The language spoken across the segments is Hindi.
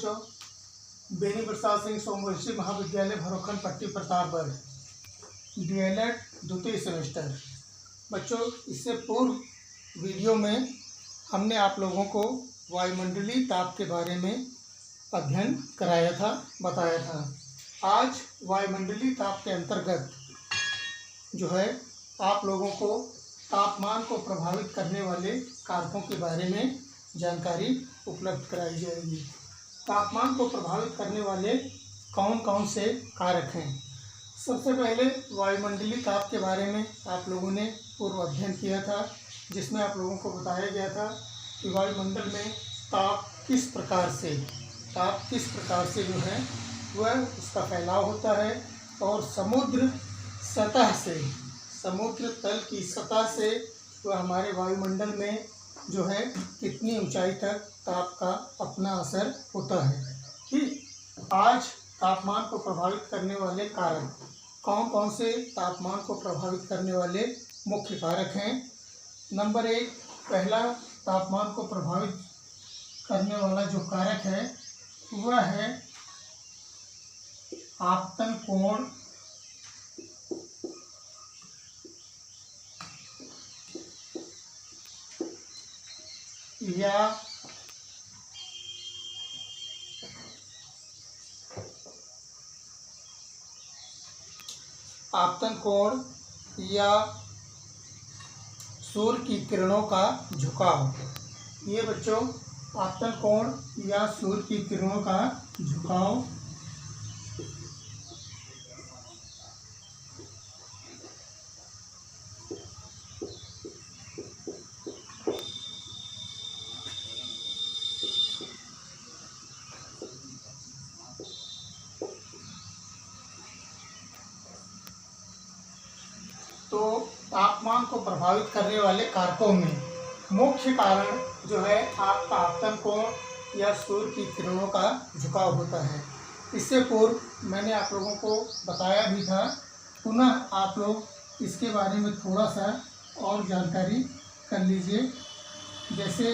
बच्चों, बेनी प्रसाद सिंह सोमवंशी महाविद्यालय भरोखन पट्टी प्रतापगढ़, DLED द्वितीय सेमेस्टर। बच्चों, इससे पूर्व वीडियो में हमने आप लोगों को वायुमंडलीय ताप के बारे में अध्ययन कराया था, बताया था। आज वायुमंडलीय ताप के अंतर्गत जो है आप लोगों को तापमान को प्रभावित करने वाले कारकों के बारे में जानकारी उपलब्ध कराई जाएगी। तापमान को प्रभावित करने वाले कौन कौन से कारक हैं? सबसे पहले वायुमंडलीय ताप के बारे में आप लोगों ने पूर्व अध्ययन किया था, जिसमें आप लोगों को बताया गया था कि वायुमंडल में ताप किस प्रकार से जो है वह उसका फैलाव होता है और समुद्र तल की सतह से वह हमारे वायुमंडल में जो है कितनी ऊंचाई तक ताप का अपना असर होता है। ठीक, आज तापमान को प्रभावित करने वाले कारक कौन कौन से तापमान को प्रभावित करने वाले मुख्य कारक हैं। नंबर 1, पहला तापमान को प्रभावित करने वाला जो कारक है वह है आपतन कोण या सूर्य की किरणों का झुकाव। ये बच्चों, आपतन कोण या सूर्य की किरणों का झुकाव तो तापमान को प्रभावित करने वाले कारकों में मुख्य कारण जो है आपका आपतन कोण या सूर्य की किरणों का झुकाव होता है। इससे पूर्व मैंने आप लोगों को बताया भी था, पुनः आप लोग इसके बारे में थोड़ा सा और जानकारी कर लीजिए। जैसे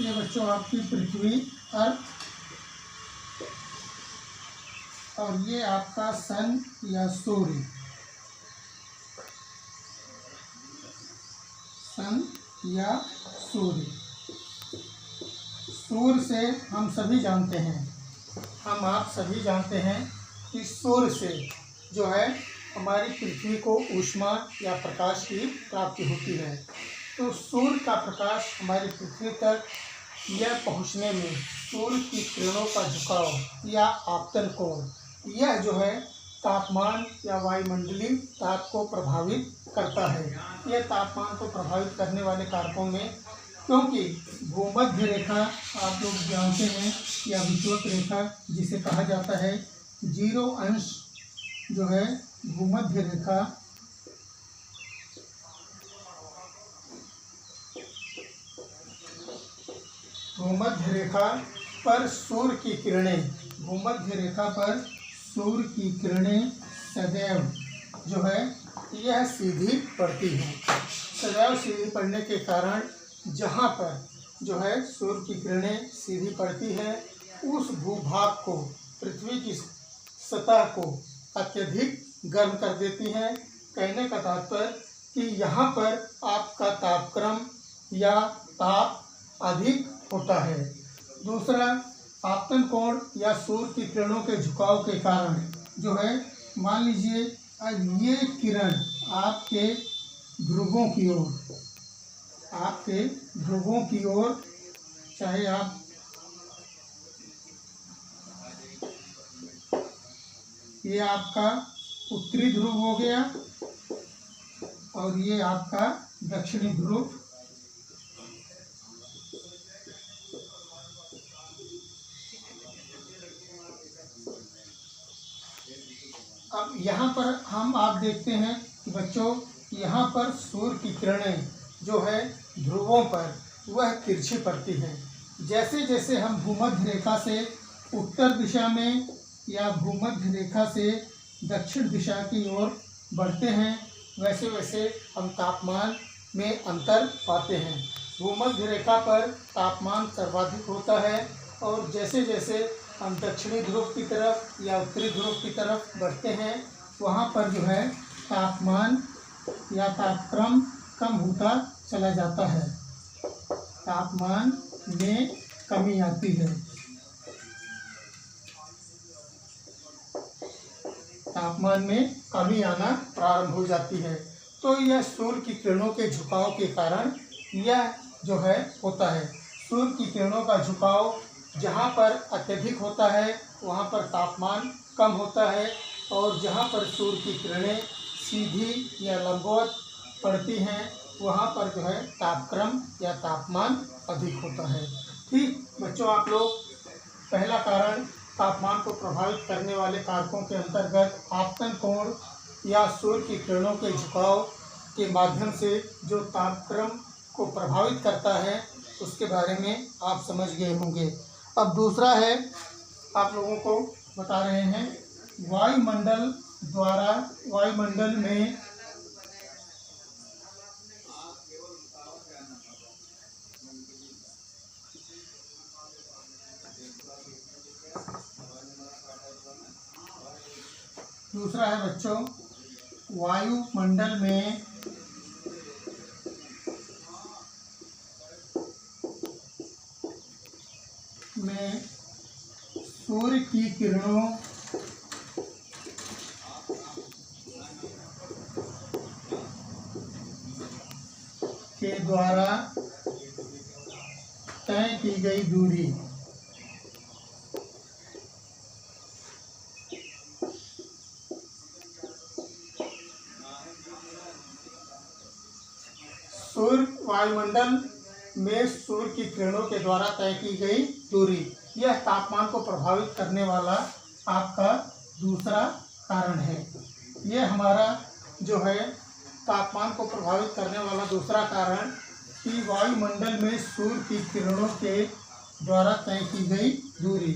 ये बच्चों आपकी पृथ्वी, अर्थ, और ये आपका सन या सूर्य, सन या सूर्य। सूर्य से हम सभी जानते हैं, आप सभी जानते हैं कि सूर्य से जो है हमारी पृथ्वी को ऊष्मा या प्रकाश की प्राप्ति होती है। तो सूर्य का प्रकाश हमारी पृथ्वी तक यह पहुंचने में सूर्य की किरणों का झुकाव या आपतन कोण, यह जो है तापमान या वायुमंडलीय ताप को प्रभावित करता है। यह तापमान को प्रभावित करने वाले कारकों में, क्योंकि भूमध्य रेखा आप लोग जानते हैं या विषुवत रेखा जिसे कहा जाता है, 0 अंश जो है भूमध्य रेखा पर सूर्य की किरणें सदैव जो है यह सीधी पड़ती है। सदैव सीधी पड़ने के कारण जहाँ पर जो है सूर्य की किरणें सीधी पड़ती है, उस भूभाग को, पृथ्वी की सतह को अत्यधिक गर्म कर देती हैं। कहने का तात्पर्य कि यहाँ पर आपका तापक्रम या ताप अधिक होता है। दूसरा, आपतन कोण या सूर्य की किरणों के झुकाव के कारण जो है, मान लीजिए ये किरण आपके ध्रुवों की ओर, चाहे आप ये आपका उत्तरी ध्रुव हो गया और ये आपका दक्षिणी ध्रुव, अब यहाँ पर आप देखते हैं कि बच्चों, यहाँ पर सूर्य की किरणें जो है ध्रुवों पर वह तिरछी पड़ती हैं। जैसे जैसे हम भूमध्य रेखा से उत्तर दिशा में या भूमध्य रेखा से दक्षिण दिशा की ओर बढ़ते हैं, वैसे वैसे हम तापमान में अंतर पाते हैं। भूमध्य रेखा पर तापमान सर्वाधिक होता है और जैसे जैसे हम दक्षिणी ध्रुव की तरफ या उत्तरी ध्रुव की तरफ बढ़ते हैं वहाँ पर जो है तापमान या तापक्रम कम होता चला जाता है, तापमान में कमी आती है, तापमान में कमी आना प्रारंभ हो जाती है। तो यह सूर्य की किरणों के झुकाव के कारण यह जो है होता है। सूर्य की किरणों का झुकाव जहाँ पर अत्यधिक होता है वहाँ पर तापमान कम होता है और जहाँ पर सूर्य की किरणें सीधी या लंबवत पड़ती हैं वहाँ पर जो है तापक्रम या तापमान अधिक होता है। ठीक बच्चों, आप लोग पहला कारण तापमान को प्रभावित करने वाले कारकों के अंतर्गत आपतन कोण या सूर्य की किरणों के झुकाव के माध्यम से जो तापक्रम को प्रभावित करता है उसके बारे में आप समझ गए होंगे। अब दूसरा है, आप लोगों को बता रहे हैं वायुमंडल द्वारा वायुमंडल में दूसरा है बच्चों वायुमंडल में सूर्य की किरणों के द्वारा तय की गई दूरी वायुमंडल में सूर्य की किरणों के द्वारा तय की गई दूरी, यह तापमान को प्रभावित करने वाला आपका दूसरा कारण है। यह हमारा जो है तापमान को प्रभावित करने वाला दूसरा कारण कि वायुमंडल में सूर्य की किरणों के द्वारा तय की गई दूरी।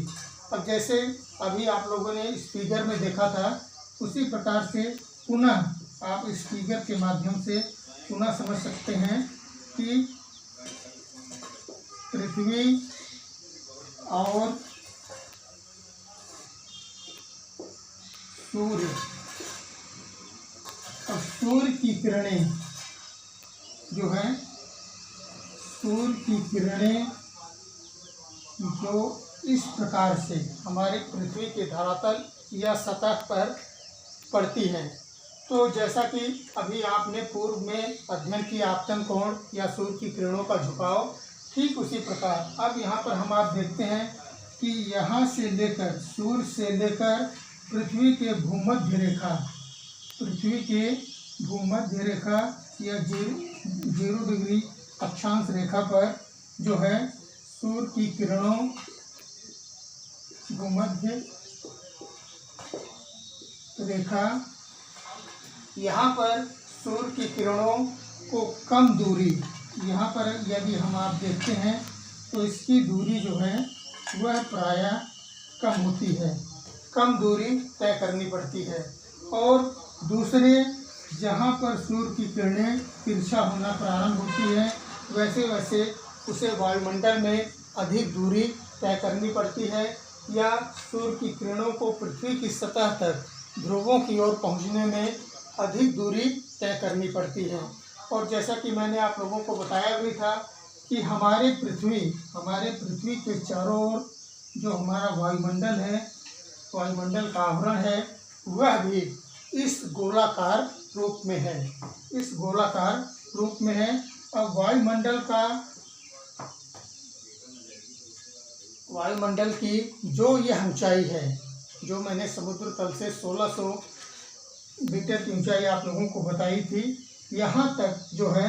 अब जैसे अभी आप लोगों ने इस फिगर में देखा था उसी प्रकार से पुनः आप इस फिगर के माध्यम से पुनः समझ सकते हैं कि पृथ्वी और सूर्य और सूर्य की किरणें जो है सूर्य की किरणें जो इस प्रकार से हमारे पृथ्वी के धरातल या सतह पर पड़ती हैं। तो जैसा कि अभी आपने पूर्व में अध्ययन किया आपतन कोण या सूर्य की किरणों का झुकाव, ठीक उसी प्रकार अब यहाँ पर हम आप देखते हैं कि यहाँ से लेकर सूर्य से लेकर पृथ्वी के भूमध्य रेखा या 0 डिग्री अक्षांश रेखा पर जो है सूर्य की किरणों भूमध्य रेखा, यहाँ पर सूर्य की किरणों को कम दूरी, यहाँ पर यदि हम आप देखते हैं तो इसकी दूरी जो है वह प्रायः कम होती है, कम दूरी तय करनी पड़ती है। और दूसरे जहाँ पर सूर्य की किरणें तिरछा होना प्रारंभ होती है वैसे वैसे उसे वायुमंडल में अधिक दूरी तय करनी पड़ती है या सूर्य की किरणों को पृथ्वी की सतह तक ध्रुवों की ओर पहुँचने में अधिक दूरी तय करनी पड़ती है। और जैसा कि मैंने आप लोगों को बताया भी था कि हमारे पृथ्वी के चारों ओर जो हमारा वायुमंडल है, वायुमंडल का आवरण है, वह भी इस गोलाकार रूप में है, इस गोलाकार रूप में है। अब वायुमंडल की जो यह ऊंचाई है, जो मैंने समुद्र तल से 1600 मीटर की ऊंचाई आप लोगों को बताई थी, यहाँ तक जो है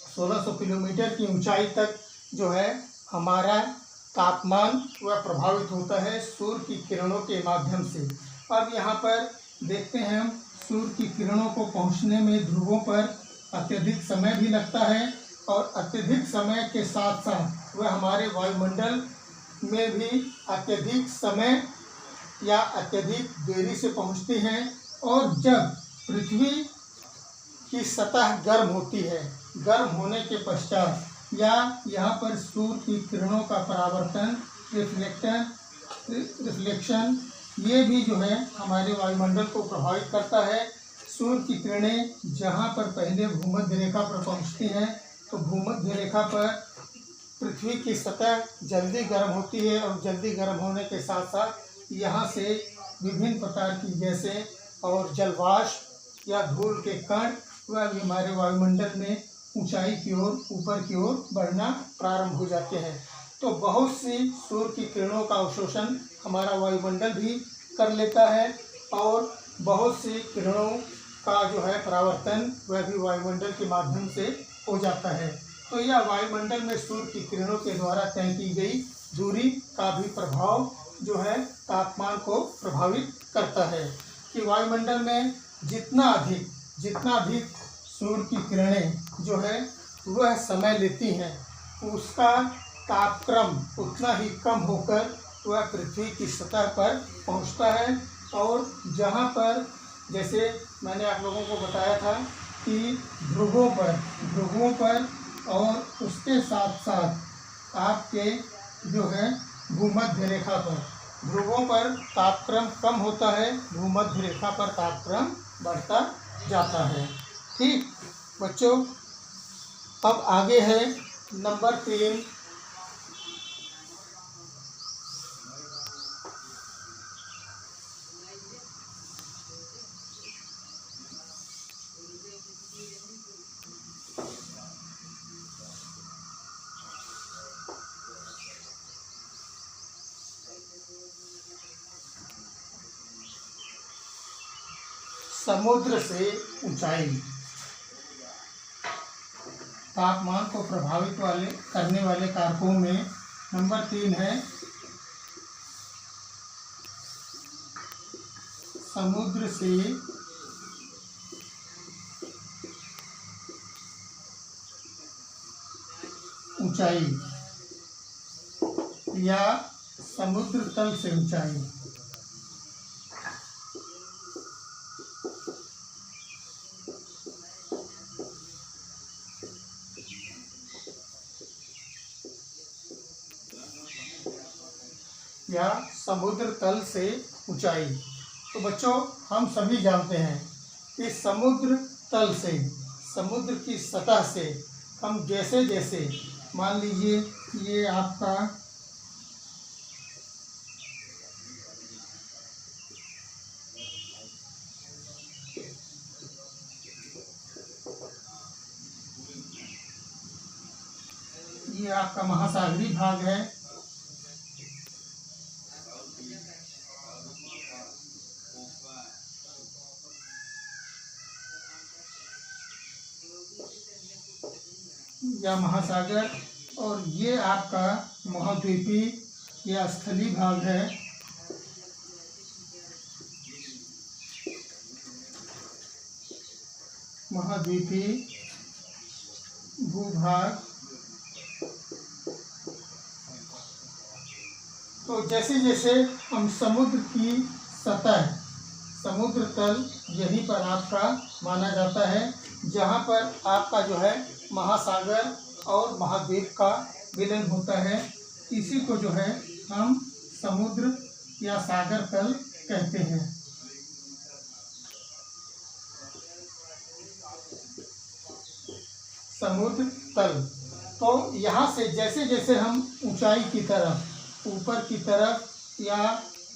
1600 किलोमीटर की ऊंचाई तक जो है हमारा तापमान वह प्रभावित होता है सूर्य की किरणों के माध्यम से। अब यहाँ पर देखते हैं हम सूर्य की किरणों को पहुँचने में ध्रुवों पर अत्यधिक समय भी लगता है और अत्यधिक समय के साथ साथ वह हमारे वायुमंडल में भी अत्यधिक समय या अत्यधिक देरी से पहुँचती हैं। और जब पृथ्वी की सतह गर्म होती है। गर्म होने के पश्चात या यहाँ पर सूर्य की किरणों का परावर्तन, रिफ्लेक्शन, ये भी जो है हमारे वायुमंडल को प्रभावित करता है। सूर्य की किरणें जहाँ पर पहले भूमध्य रेखा पर पहुँचती हैं तो भूमध्य रेखा पर पृथ्वी की सतह जल्दी गर्म होती है और जल्दी गर्म होने के साथ साथ यहाँ से विभिन्न प्रकार की गैसें और जलवाष्प या धूल के कण वह भी हमारे वायुमंडल में ऊंचाई की ओर, ऊपर की ओर बढ़ना प्रारंभ हो जाते हैं। तो बहुत सी सूर्य की किरणों का अवशोषण हमारा वायुमंडल भी कर लेता है और बहुत सी किरणों का जो है परावर्तन वह भी वायुमंडल के माध्यम से हो जाता है। तो यह वायुमंडल में सूर्य की किरणों के द्वारा तय की गई दूरी का भी प्रभाव जो है तापमान को प्रभावित करता है कि वायुमंडल में जितना अधिक सूर्य की किरणें जो है वह समय लेती हैं, उसका तापक्रम उतना ही कम होकर वह पृथ्वी की सतह पर पहुंचता है। और जहां पर जैसे मैंने आप लोगों को बताया था कि ध्रुवों पर और उसके साथ साथ आपके जो है भूमध्य रेखा पर, ध्रुवों पर तापक्रम कम होता है, भूमध्य रेखा पर तापक्रम बढ़ता जाता है। ठीक बच्चों, अब आगे है नंबर 3, समुद्र से ऊंचाई। तापमान को प्रभावित करने वाले कारकों में नंबर 3 है समुद्र से ऊंचाई या समुद्र तल से ऊंचाई। या समुद्र तल से ऊंचाई। तो बच्चों, हम सभी जानते हैं कि समुद्र तल से, समुद्र की सतह से हम जैसे जैसे मान लीजिए ये आपका ये आपका महासागरीय भाग है, या महासागर, और ये आपका महाद्वीपीय या स्थलीय भाग है। महाद्वीपीय भूभाग। तो जैसे जैसे हम समुद्र की सतह, समुद्र तल यहीं पर आपका माना जाता है जहाँ पर आपका जो है महासागर और महाद्वीप का विलय होता है। इसी को जो है हम समुद्र या सागर तल कहते हैं। समुद्र तल। तो यहाँ से जैसे जैसे हम ऊंचाई की तरफ, ऊपर की तरफ या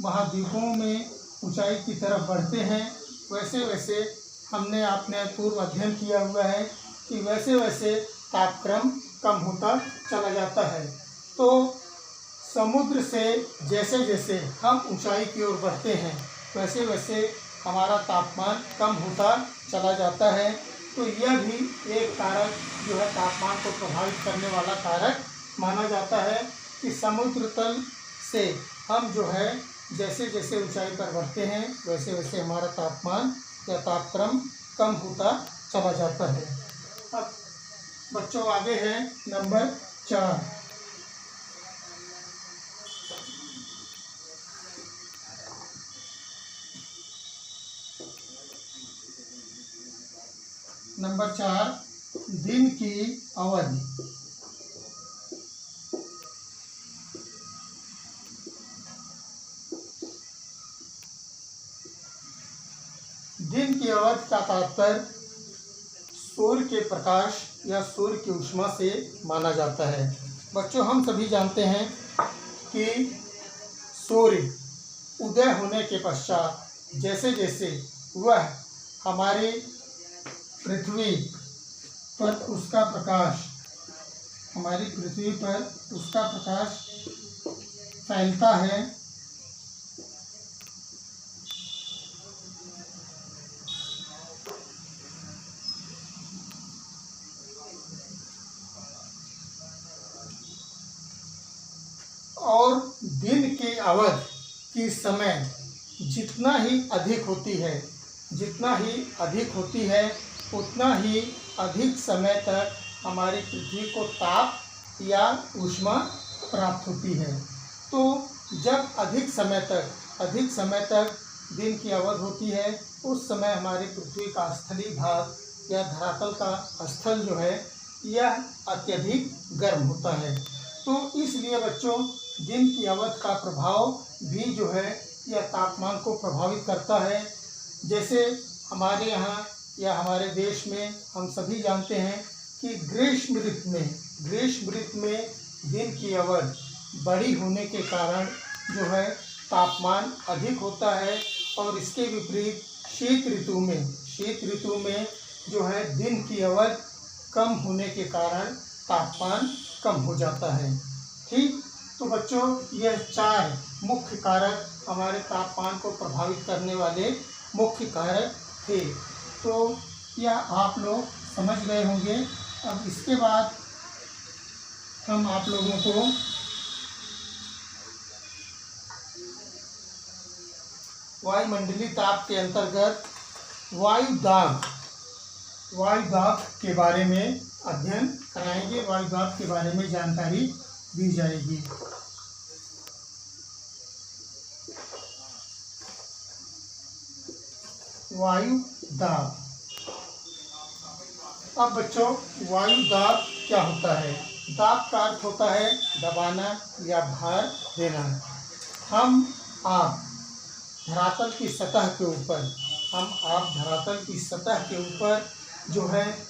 महाद्वीपों में ऊंचाई की तरफ बढ़ते हैं, वैसे वैसे हमने आपने पूर्व अध्ययन किया हुआ है कि वैसे वैसे तापक्रम कम होता चला जाता है। तो समुद्र से जैसे जैसे हम ऊंचाई की ओर बढ़ते हैं वैसे वैसे हमारा तापमान कम होता चला जाता है। तो यह भी एक कारक जो है तापमान को प्रभावित करने वाला कारक माना जाता है कि समुद्र तल से हम जो है जैसे जैसे ऊंचाई पर बढ़ते हैं वैसे वैसे हमारा तापमान या तापक्रम कम होता चला जाता है। अब बच्चों आगे है नंबर 4। नंबर 4, दिन की अवधि। दिन की अवधि का तात्पर्य सूर्य के प्रकाश या सूर्य की ऊष्मा से माना जाता है। बच्चों, हम सभी जानते हैं कि सूर्य उदय होने के पश्चात जैसे जैसे वह हमारी पृथ्वी पर उसका प्रकाश फैलता है, और दिन की अवधि की समय जितना ही अधिक होती है उतना ही अधिक समय तक हमारी पृथ्वी को ताप या ऊष्मा प्राप्त होती है। तो जब अधिक समय तक दिन की अवधि होती है, उस समय हमारी पृथ्वी का स्थलीय भाग या धरातल का स्थल जो है यह अत्यधिक गर्म होता है। तो इसलिए बच्चों, दिन की अवधि का प्रभाव भी जो है यह तापमान को प्रभावित करता है। जैसे हमारे यहाँ या हमारे देश में हम सभी जानते हैं कि ग्रीष्म ऋतु में दिन की अवधि बड़ी होने के कारण जो है तापमान अधिक होता है, और इसके विपरीत शीत ऋतु में जो है दिन की अवधि कम होने के कारण तापमान कम हो जाता है। ठीक, तो बच्चों, यह 4 मुख्य कारक हमारे तापमान को प्रभावित करने वाले मुख्य कारक थे। तो यह आप लोग समझ गए होंगे। अब इसके बाद हम आप लोगों को वायुमंडलीय ताप के अंतर्गत वायु दाब के बारे में अध्ययन कराएंगे। वायु दाब के बारे में जानकारी दी जाएगी। वायु दाब। अब बच्चों, वायु दाब क्या होता है? दाब का अर्थ होता है दबाना या भार देना। आप धरातल की सतह के ऊपर जो है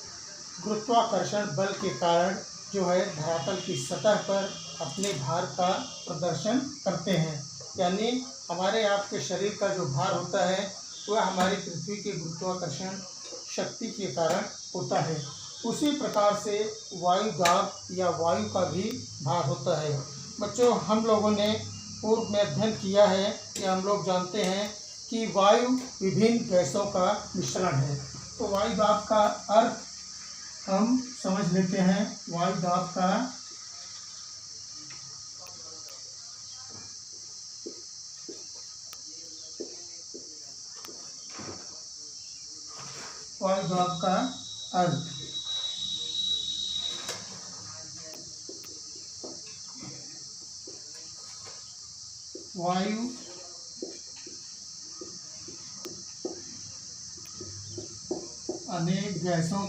गुरुत्वाकर्षण बल के कारण जो है धरातल की सतह पर अपने भार का प्रदर्शन करते हैं। यानी हमारे आपके शरीर का जो भार होता है वह हमारी पृथ्वी के गुरुत्वाकर्षण शक्ति के कारण होता है। उसी प्रकार से वायु दाब या वायु का भी भार होता है। बच्चों, हम लोगों ने पूर्व में अध्ययन किया है कि हम लोग जानते हैं कि वायु विभिन्न गैसों का मिश्रण है। तो वायु दाब का अर्थ हम समझ लेते हैं। वायु दाब का अर्थ वायु अनेक गैसों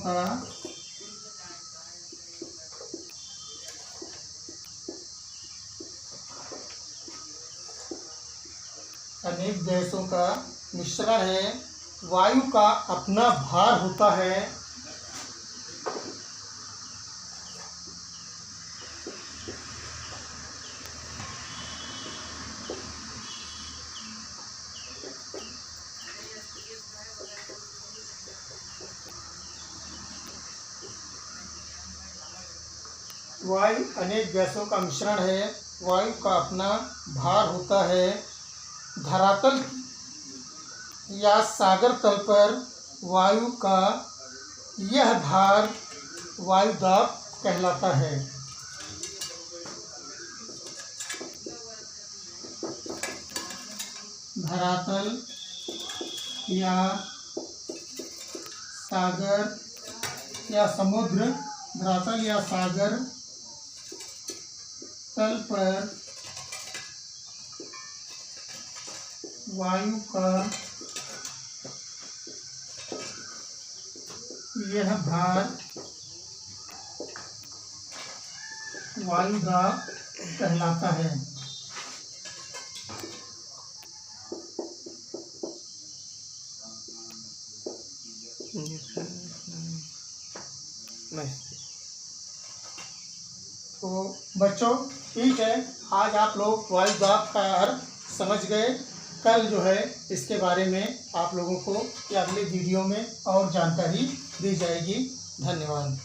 का मिश्रण है। वायु का अपना भार होता है। वायु अनेक गैसों का मिश्रण है। वायु का अपना भार होता है। धरातल या सागर तल पर वायु का यह भार वायु दाब कहलाता है। धरातल या सागर या समुद्र, धरातल या सागर तल पर वायु का यह भार वायुदाब कहलाता है। तो बच्चों ठीक है, आज आप लोग वायुदाब का अर्थ समझ गए। कल जो है इसके बारे में आप लोगों को अगले वीडियो में और जानकारी दी जाएगी। धन्यवाद।